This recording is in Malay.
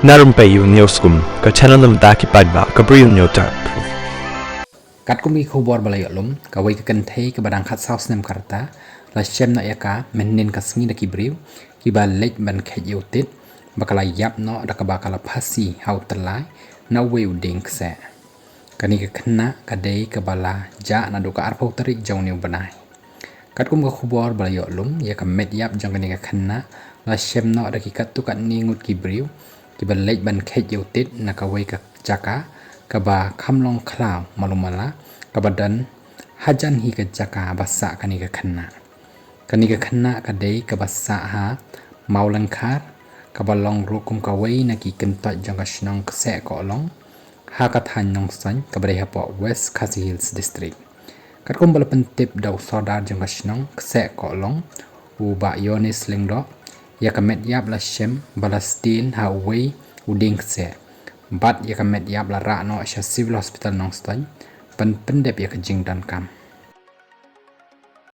Na Rympei U Hynñiewtrep channel nabynta paidbah Bri U Hynñiewtrep. Kat kumi khubor balai lum kawai ke kentei ke badang khat saus Snem karta la shem na iaka menin kasmi da kibriu kiba lej ban khet yutit bakala yap no da kaba kala phasi hau telai na uwei u dieng kseh kani ke khynnah kadai kabala ja na duka arpau tarik jong niu banai kat kum ke khubor balai lum ya ka metiap jong kani ke khynnah la shem no da ki kat tu kat ningut kibriu kiba lej ban khet yutit na kawai ke jaka kaba kamlong klau malumala kabadan hajan hi ke jaka basa kani ke khynnah kadai kabasa ha maulangkar kabalong rukum kawai na ki kentat jangka shnong kseh ko long ha kathan nong san kabre hapo West Khasi Hills District katkom bala pentip daw sodar jangka shnong kseh ko long u ba yonis lingdo ya kamet yap la shem balastin ha uwei u dieng kseh bat ya kamet yap la ra no sha civil hospital nong stan pen pendep ya kajing dan kam